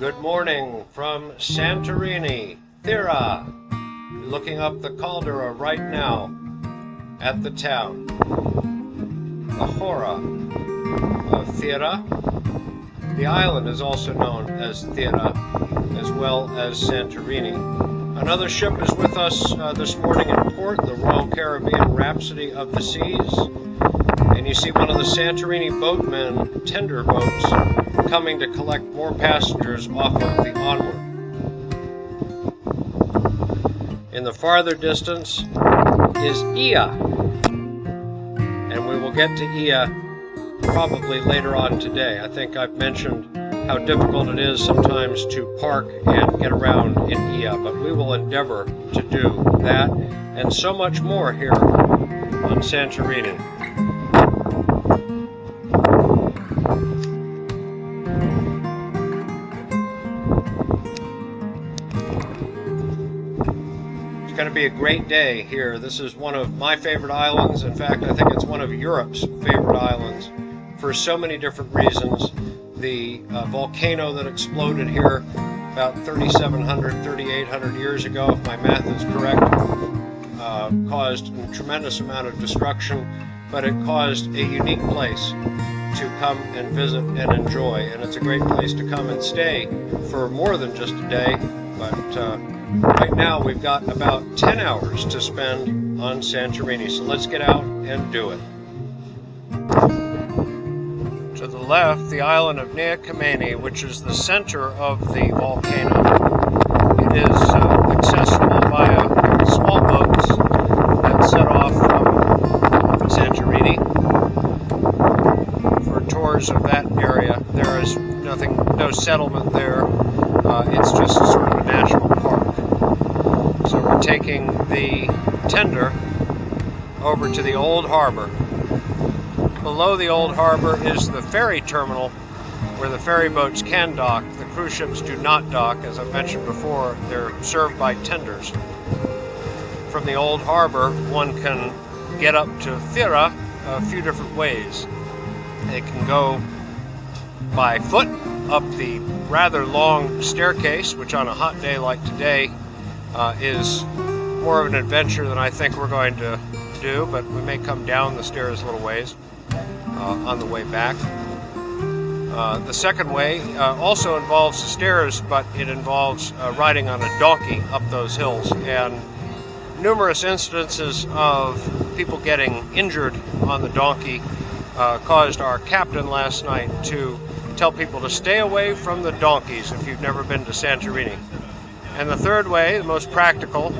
Good morning from Santorini, Thira. Looking up the Caldera right now at the town. The Hora of Thira. The island is also known as Thira, as well as Santorini. Another ship is with us this morning in port, the Royal Caribbean Rhapsody of the Seas. And you see one of the Santorini boatmen, tender boats, coming to collect more passengers off of the Onward. In the farther distance is Iya, and we will get to Iya probably later on today. I think I've mentioned how difficult it is sometimes to park and get around in Iya, but we will endeavor to do that and so much more here on Santorini. It's going to be a great day here. This is one of my favorite islands. In fact, I think it's one of Europe's favorite islands for so many different reasons. The volcano that exploded here about 3,700, 3,800 years ago, if my math is correct, caused a tremendous amount of destruction, but it caused a unique place to come and visit and enjoy. And it's a great place to come and stay for more than just a day, but right now we've got about 10 hours to spend on Santorini, so let's get out and do it. To the left, the island of Nea Kameni, which is the center of the volcano. It is accessible via small boats that set off from Santorini. For tours of that area, there is no settlement there. It's just sort of a national park. So we're taking the tender over to the old harbor. Below the old harbor is the ferry terminal where the ferry boats can dock. The cruise ships do not dock. As I've mentioned before, they're served by tenders. From the old harbor, one can get up to Fira a few different ways. They can go by foot up the rather long staircase, which on a hot day like today is more of an adventure than I think we're going to do, but we may come down the stairs a little ways on the way back. The second way also involves the stairs, but it involves riding on a donkey up those hills, and numerous instances of people getting injured on the donkey caused our captain last night to tell people to stay away from the donkeys if you've never been to Santorini. And the third way, the most practical,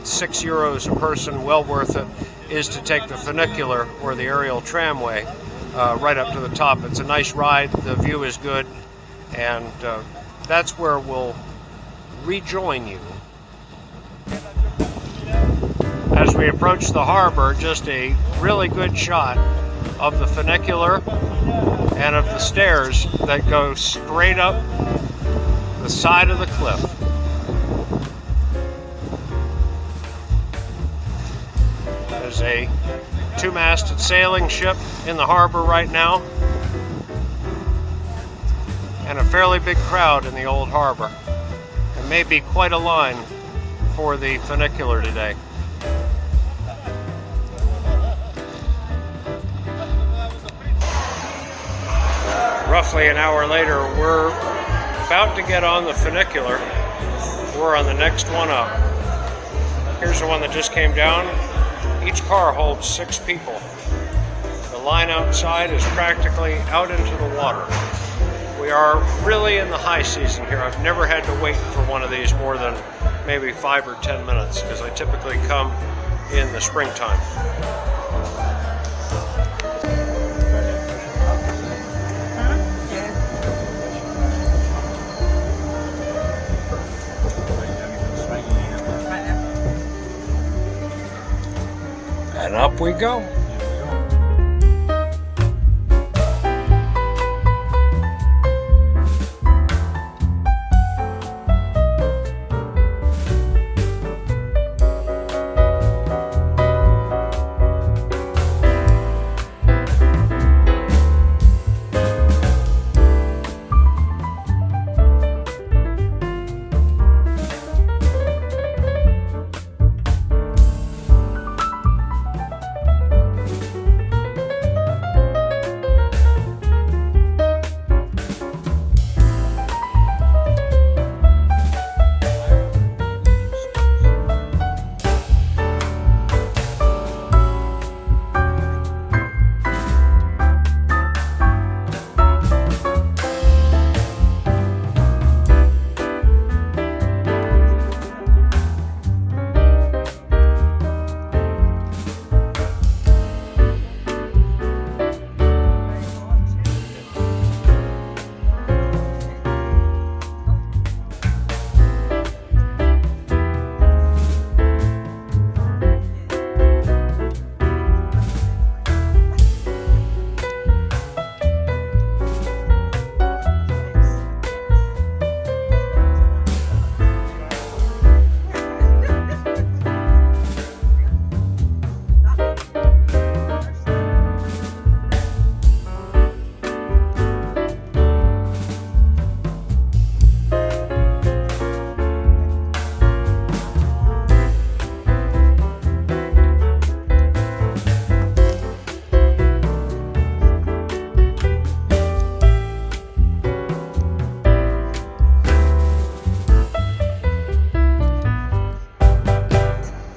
€6 a person, well worth it, is to take the funicular or the aerial tramway right up to the top. It's a nice ride, the view is good, and that's where we'll rejoin you. As we approach the harbor, just a really good shot of the funicular and of the stairs that go straight up the side of the cliff. There's a two-masted sailing ship in the harbor right now, and a fairly big crowd in the old harbor. There may be quite a line for the funicular today. Roughly an hour later, we're about to get on the funicular. We're on the next one up. Here's the one that just came down. Each car holds 6 people. The line outside is practically out into the water. We are really in the high season here. I've never had to wait for one of these more than maybe 5 or 10 minutes because I typically come in the springtime. And up we go.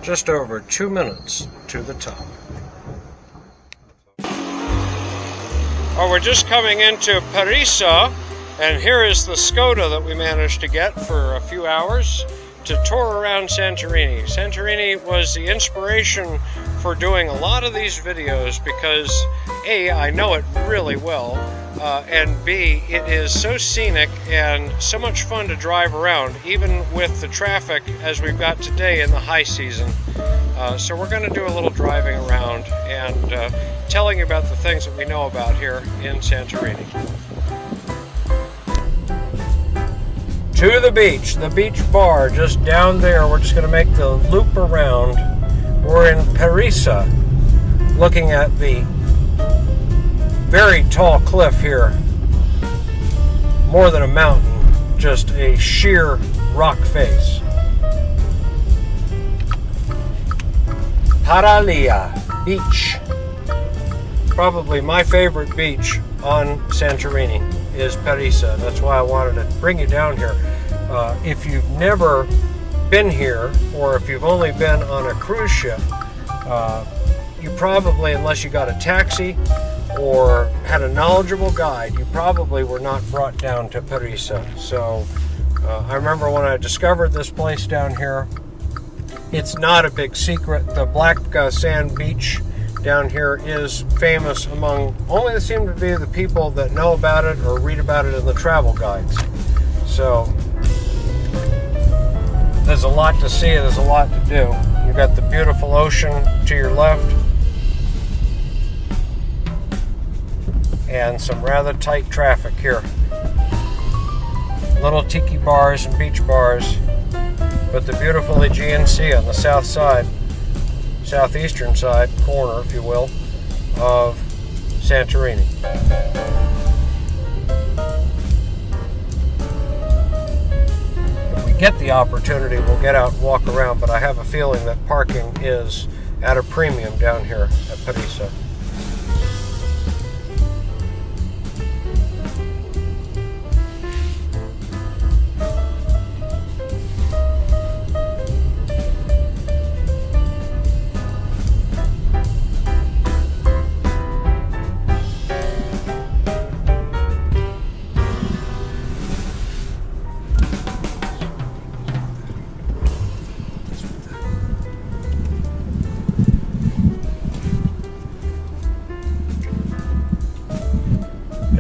Just over 2 minutes to the top. Oh, we're just coming into Perissa, and here is the Skoda that we managed to get for a few hours to tour around Santorini. Santorini was the inspiration for doing a lot of these videos because A, I know it really well, and B, it is so scenic and so much fun to drive around, even with the traffic as we've got today in the high season. So we're going to do a little driving around and telling you about the things that we know about here in Santorini. To the beach bar just down there. We're just going to make the loop around. We're in Perissa, looking at the very tall cliff here. More than a mountain, just a sheer rock face. Paralia Beach. Probably my favorite beach on Santorini is Perissa. That's why I wanted to bring you down here. If you've never been here, or if you've only been on a cruise ship, you probably, unless you got a taxi or had a knowledgeable guide, you probably were not brought down to Perissa. So I remember when I discovered this place down here, it's not a big secret. The black sand beach down here is famous among only seem to be the people that know about it or read about it in the travel guides. So there's a lot to see, there's a lot to do. You've got the beautiful ocean to your left and some rather tight traffic here. Little tiki bars and beach bars, but the beautiful Aegean Sea on the south side, southeastern side, corner, if you will, of Santorini. If we get the opportunity, we'll get out and walk around, but I have a feeling that parking is at a premium down here at Perissa.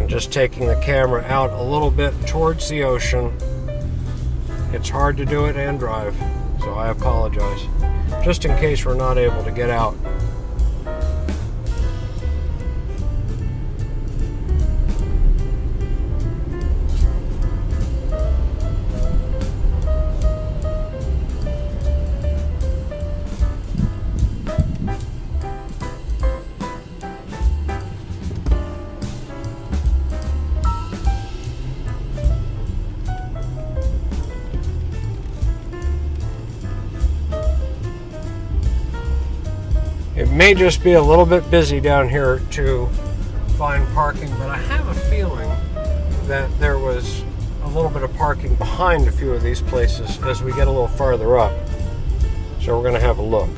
Just taking the camera out a little bit towards the ocean. It's hard to do it and drive, so I apologize. Just in case we're not able to get out. It may just be a little bit busy down here to find parking, but I have a feeling that there was a little bit of parking behind a few of these places as we get a little farther up. So we're going to have a look.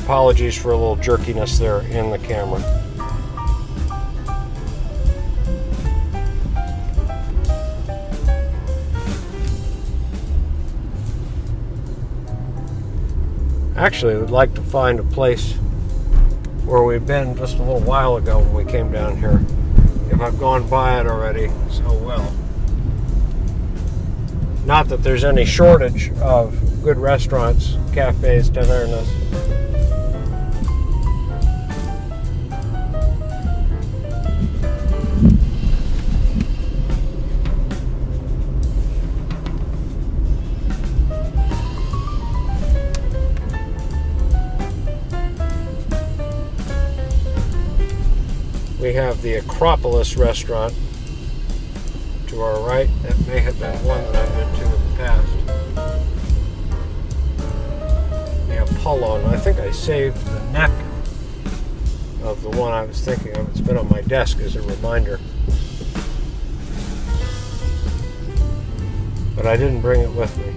Apologies for a little jerkiness there in the camera. Actually, I would like to find a place where we've been just a little while ago when we came down here. If I've gone by it already, so well. Not that there's any shortage of good restaurants, cafes, tavernas. We have the Acropolis restaurant to our right. That may have been one that I've been to in the past. The Apollon. I think I saved the neck of the one I was thinking of. It's been on my desk as a reminder. I didn't bring it with me.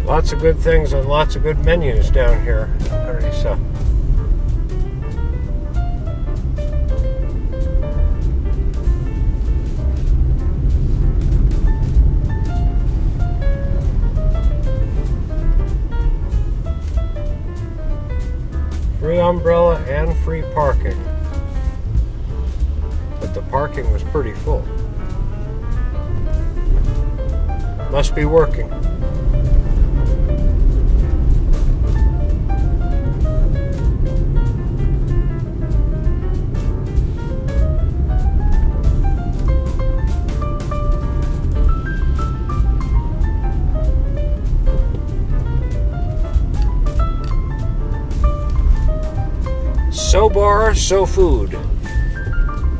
Lots of good things and lots of good menus down here in Perissa. Free umbrella and free parking. But the parking was pretty full. Must be working. So bar, so food.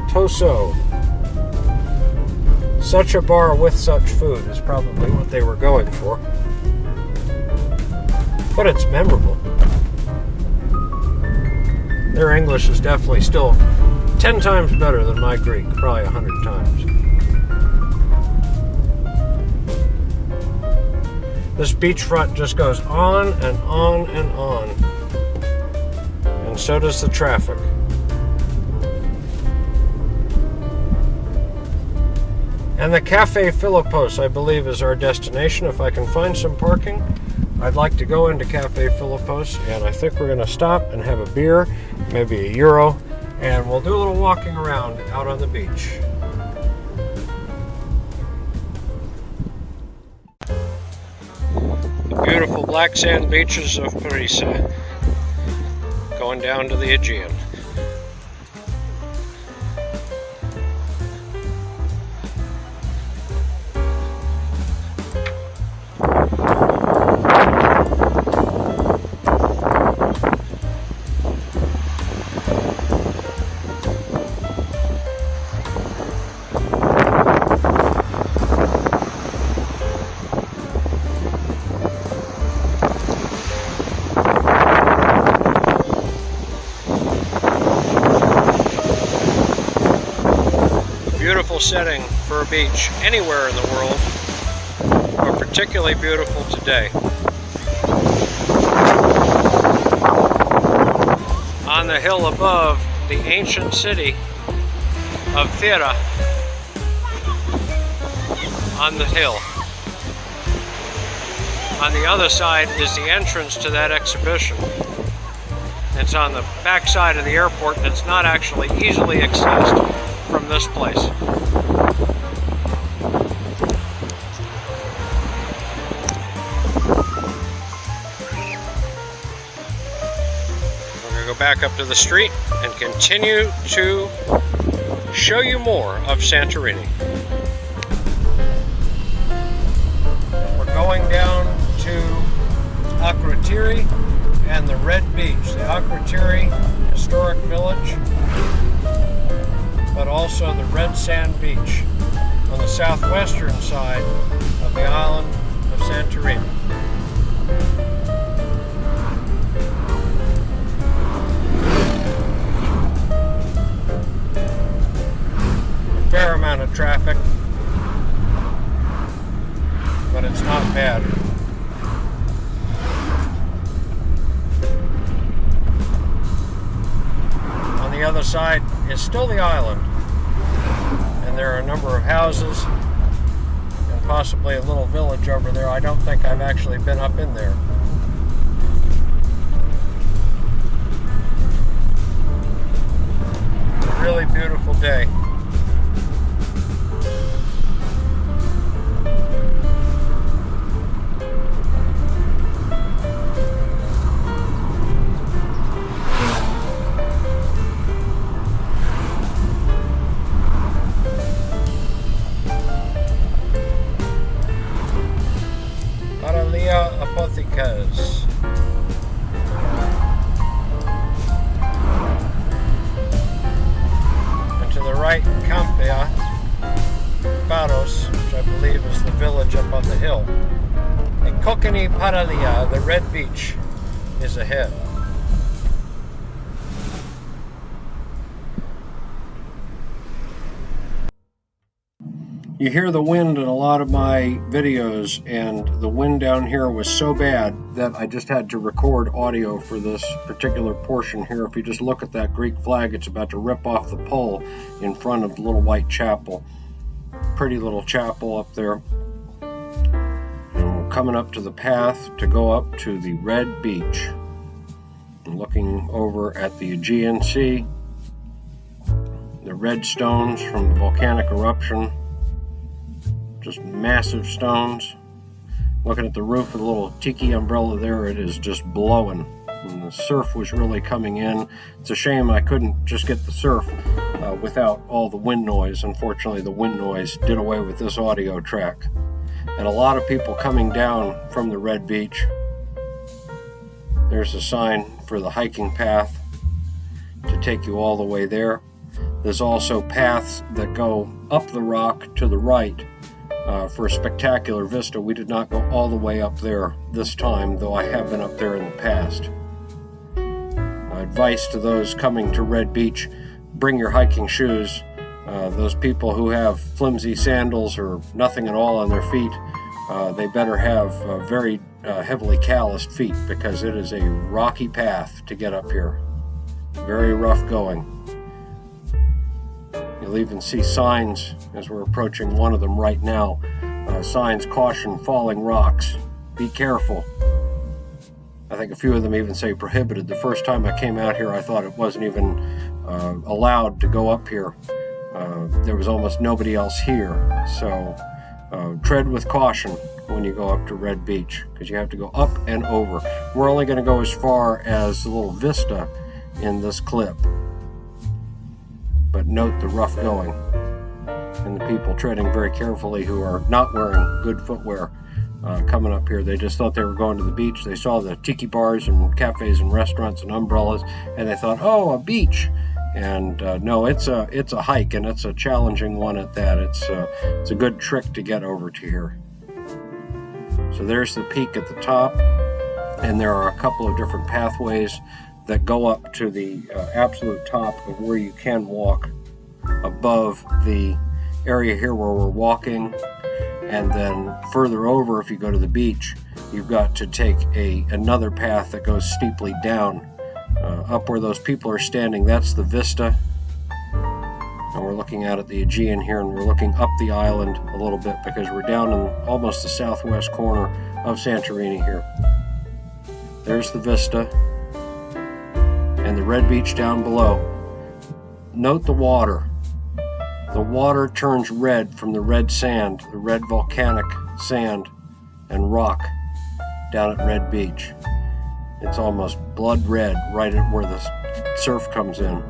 Toso. Such a bar with such food is probably what they were going for. But it's memorable. Their English is definitely still 10 times better than my Greek, probably 100 times. This beachfront just goes on and on and on. And so does the traffic. And the Cafe Fireplace, I believe, is our destination. If I can find some parking, I'd like to go into Cafe Fireplace, and I think we're going to stop and have a beer, maybe a euro, and we'll do a little walking around out on the beach. The beautiful black sand beaches of Perissa, going down to the Aegean. Beautiful setting for a beach anywhere in the world, but particularly beautiful today. On the hill above, the ancient city of Thira on the hill. On the other side is the entrance to that exhibition. It's on the back side of the airport, and it's not actually easily accessed from this place. We're going to go back up to the street and continue to show you more of Santorini. We're going down to Thira and the Red Beach, the Thira historic village, but also the Red Sand Beach on the southwestern side of the island of Santorini. A fair amount of traffic, but it's not bad. On the other side is still the island, and there are number of houses and possibly a little village over there. I don't think I've actually been up in there. It's a really beautiful day. Apothecas. And to the right, Campia Paros, which I believe is the village up on the hill. And Kokini Paralia, the red beach, is ahead. You hear the wind in a lot of my videos, and the wind down here was so bad that I just had to record audio for this particular portion here. If you just look at that Greek flag, it's about to rip off the pole in front of the little white chapel. Pretty little chapel up there. And we're coming up to the path to go up to the red beach. I'm looking over at the Aegean Sea, the red stones from the volcanic eruption. Just massive stones. Looking at the roof of the little tiki umbrella there, it is just blowing. And the surf was really coming in. It's a shame I couldn't just get the surf without all the wind noise. Unfortunately, the wind noise did away with this audio track. And a lot of people coming down from the red beach. There's a sign for the hiking path to take you all the way there. There's also paths that go up the rock to the right. For a spectacular vista. We did not go all the way up there this time, though I have been up there in the past. Advice to those coming to Red Beach, bring your hiking shoes. Those people who have flimsy sandals or nothing at all on their feet, they better have very heavily calloused feet, because it is a rocky path to get up here. Very rough going. You'll even see signs as we're approaching one of them right now. Signs, caution, falling rocks. Be careful. I think a few of them even say prohibited. The first time I came out here, I thought it wasn't even allowed to go up here. There was almost nobody else here. So tread with caution when you go up to Red Beach, because you have to go up and over. We're only going to go as far as the little vista in this clip. But note the rough going and the people treading very carefully who are not wearing good footwear coming up here. They just thought they were going to the beach. They saw the tiki bars and cafes and restaurants and umbrellas, and they thought, oh, a beach. And no, it's a hike, and it's a challenging one at that. It's a good trick to get over to here. So there's the peak at the top, and there are a couple of different pathways that go up to the absolute top of where you can walk above the area here where we're walking. And then further over, if you go to the beach, you've got to take another path that goes steeply down. Up where those people are standing, that's the vista. And we're looking out at the Aegean here, and we're looking up the island a little bit because we're down in almost the southwest corner of Santorini here. There's the vista. And the red beach down below. Note the water. The water turns red from the red sand, the red volcanic sand and rock down at Red Beach. It's almost blood red right at where the surf comes in.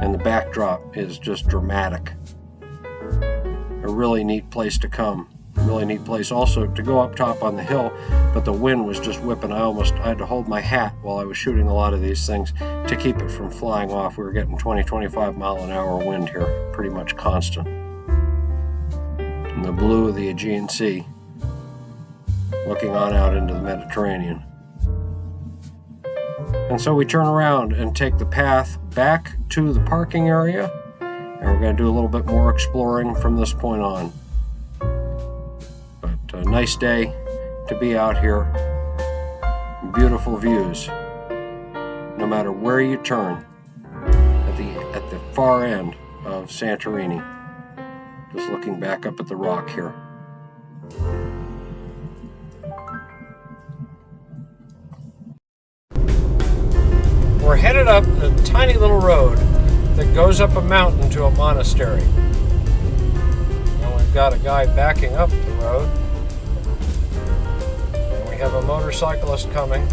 And the backdrop is just dramatic. A really neat place to come. A really neat place also to go up top on the hill, but the wind was just whipping. I had to hold my hat while I was shooting a lot of these things to keep it from flying off. We were getting 20-25 mile an hour wind here, pretty much constant. And the blue of the Aegean Sea, looking on out into the Mediterranean. And so we turn around and take the path back to the parking area, and we're going to do a little bit more exploring from this point on. But a nice day to be out here. Beautiful views, no matter where you turn at the far end of Santorini. Just looking back up at the rock here. We're headed up a tiny little road that goes up a mountain to a monastery. And we've got a guy backing up the road. And we have a motorcyclist coming.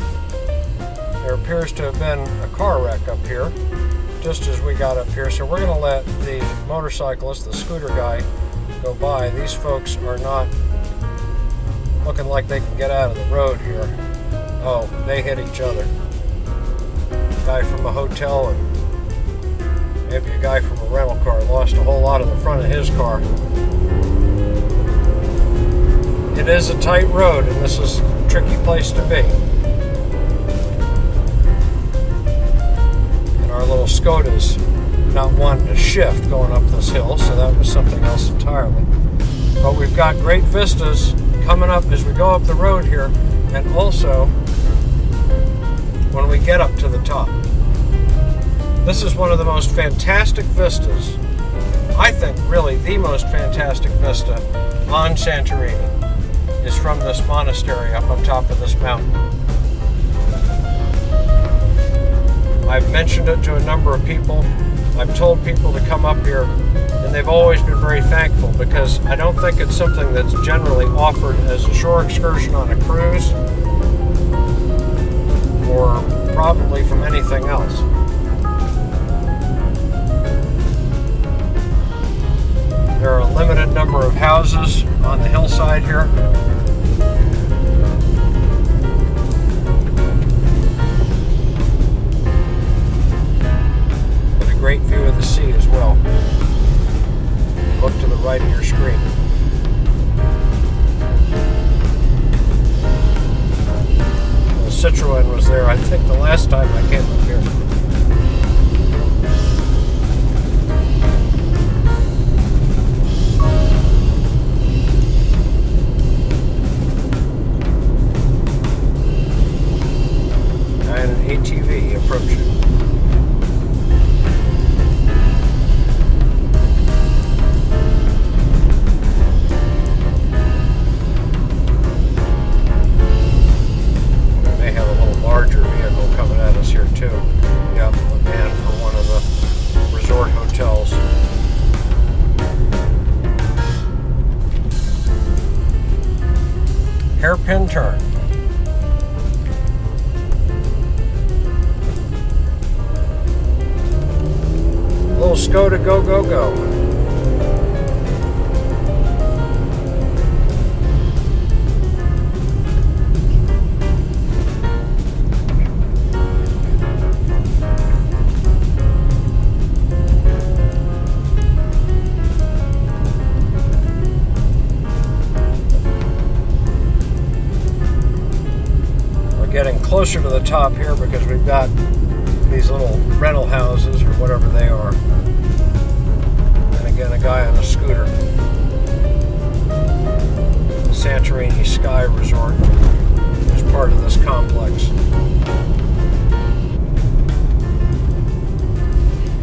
There appears to have been a car wreck up here just as we got up here. So we're going to let the motorcyclist, the scooter guy, go by. These folks are not looking like they can get out of the road here. Oh, they hit each other. A guy from a hotel and maybe a guy from a rental car lost a whole lot of the front of his car. It is a tight road, and this is a tricky place to be. And our little Skoda's not wanting to shift going up this hill, so that was something else entirely. But we've got great vistas coming up as we go up the road here, and also when we get up to the top. This is one of the most fantastic vistas, I think really the most fantastic vista on Santorini, is from this monastery up on top of this mountain. I've mentioned it to a number of people. I've told people to come up here, and they've always been very thankful, because I don't think it's something that's generally offered as a shore excursion on a cruise, or probably from anything else. There are a limited number of houses on the hillside here. With a great view of the sea as well. Look to the right of your screen. The Citroen was there, I think, the last time I came up here. And an ATV approaching. Larger vehicle coming at us here too. Yep, a van for one of the resort hotels. Hairpin turn. Little Skoda go go go. Getting closer to the top here because we've got these little rental houses or whatever they are. And again, a guy on a scooter. The Santorini Sky Resort is part of this complex.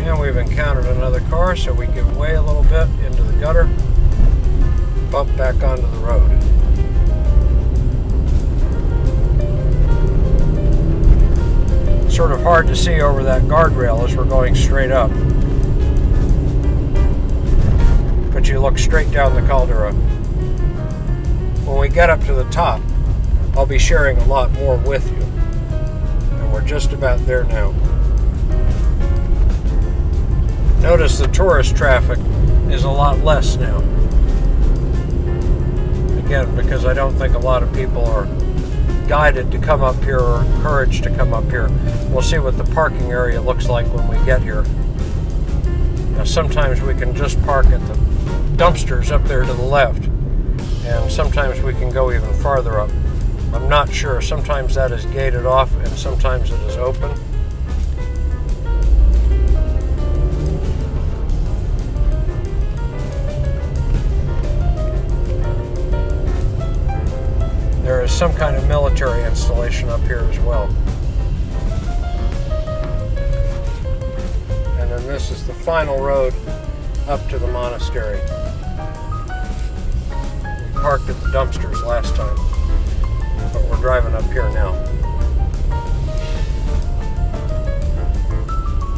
And we've encountered another car, so we give way a little bit into the gutter, bump back onto the road. Sort of hard to see over that guardrail as we're going straight up. But you look straight down the Caldera. When we get up to the top, I'll be sharing a lot more with you. And we're just about there now. Notice the tourist traffic is a lot less now. Again, because I don't think a lot of people are guided to come up here or encouraged to come up here. We'll see what the parking area looks like when we get here. Now, sometimes we can just park at the dumpsters up there to the left, and sometimes we can go even farther up. I'm not sure. Sometimes that is gated off and sometimes it is open. There is some kind of military installation up here as well. And then this is the final road up to the monastery. We parked at the dumpsters last time, but we're driving up here now.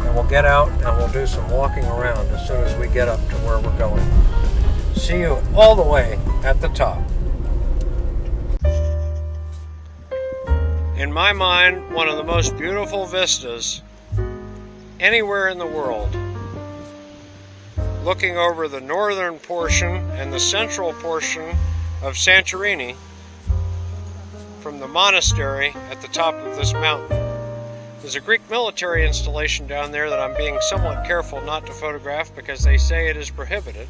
And we'll get out and we'll do some walking around as soon as we get up to where we're going. See you all the way at the top. In my mind, one of the most beautiful vistas anywhere in the world. Looking over the northern portion and the central portion of Santorini from the monastery at the top of this mountain. There's a Greek military installation down there that I'm being somewhat careful not to photograph because they say it is prohibited.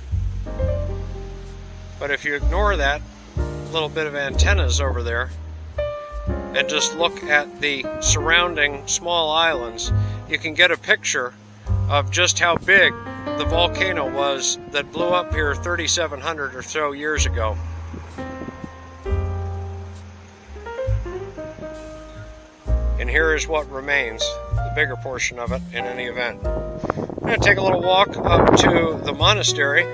But if you ignore that little bit of antennas over there and just look at the surrounding small islands, you can get a picture of just how big the volcano was that blew up here 3,700 or so years ago. And here is what remains, the bigger portion of it in any event. I'm going to take a little walk up to the monastery.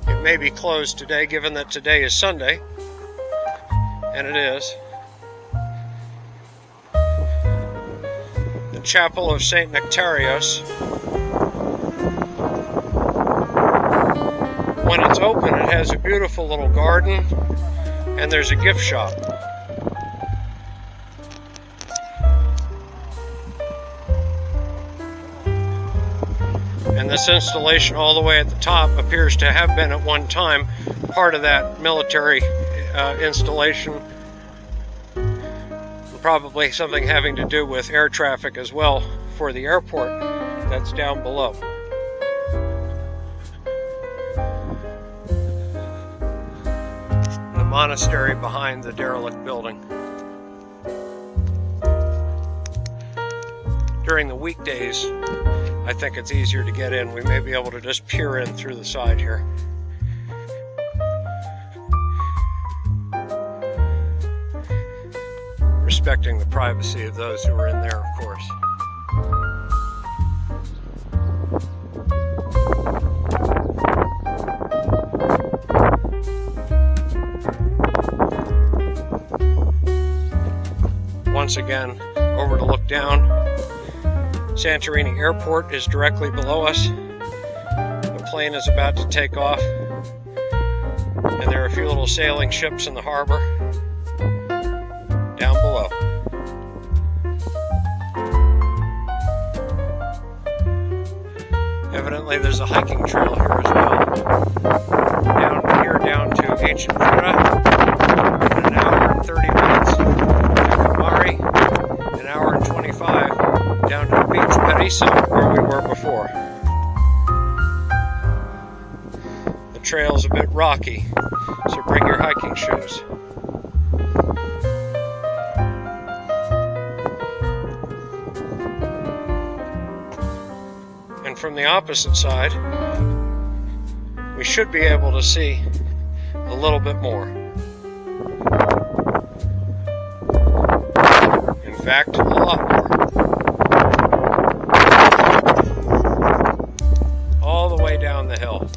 It may be closed today, given that today is Sunday, and it is. The Chapel of St. Nectarios. When it's open, it has a beautiful little garden, and there's a gift shop. And this installation all the way at the top appears to have been at one time part of that military installation. Probably something having to do with air traffic as well for the airport that's down below. The monastery behind the derelict building. During the weekdays, I think it's easier to get in. We may be able to just peer in through the side here. Respecting the privacy of those who are in there, of course. Once again, over to look down. Santorini Airport is directly below us. The plane is about to take off, and there are a few little sailing ships in the harbor down below. Evidently there's a hiking trail here as well. Down here down to ancient Fira, an hour and 30 minutes to Mari, an hour and 25 down to the beach Perissa, where we were before. The trail's a bit rocky, so bring your hiking shoes. And from the opposite side, we should be able to see a little bit more. In fact, a lot more. All the way down the hill.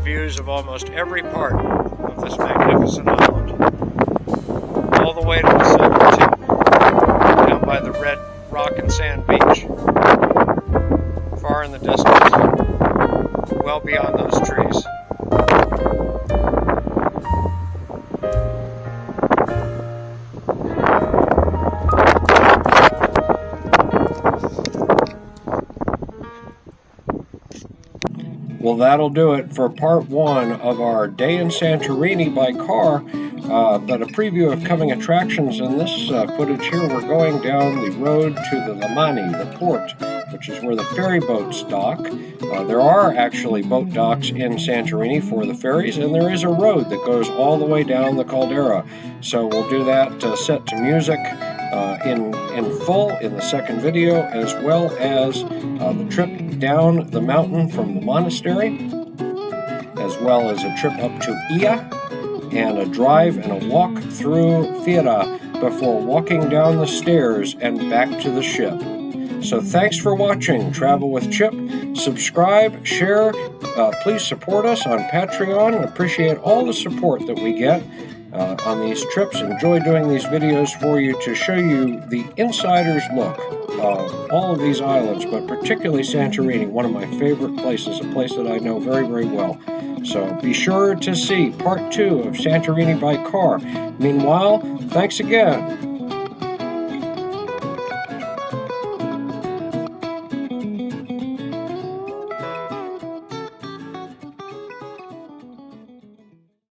Views of almost every part of this magnificent island. All the way to the center, too, down by the red rock and sand beach. Far in the distance, well beyond those trees. Well, that'll do it for part one of our day in Santorini by car. But a preview of coming attractions. In this footage here, we're going down the road to the Limani, the port, which is where the ferry boats dock. There are actually boat docks in Santorini for the ferries, and there is a road that goes all the way down the Caldera. So we'll do that set to music in full in the second video, as well as the trip down the mountain from the monastery, as well as a trip up to Iya, and a drive and a walk through Fira before walking down the stairs and back to the ship. So thanks for watching Travel with Chip. Subscribe, share, please support us on Patreon, and appreciate all the support that we get on these trips. Enjoy doing these videos for you to show you the insider's look of all of these islands, but particularly Santorini, one of my favorite places, a place that I know very, very well. So be sure to see part 2 of Santorini by car. Meanwhile, thanks again.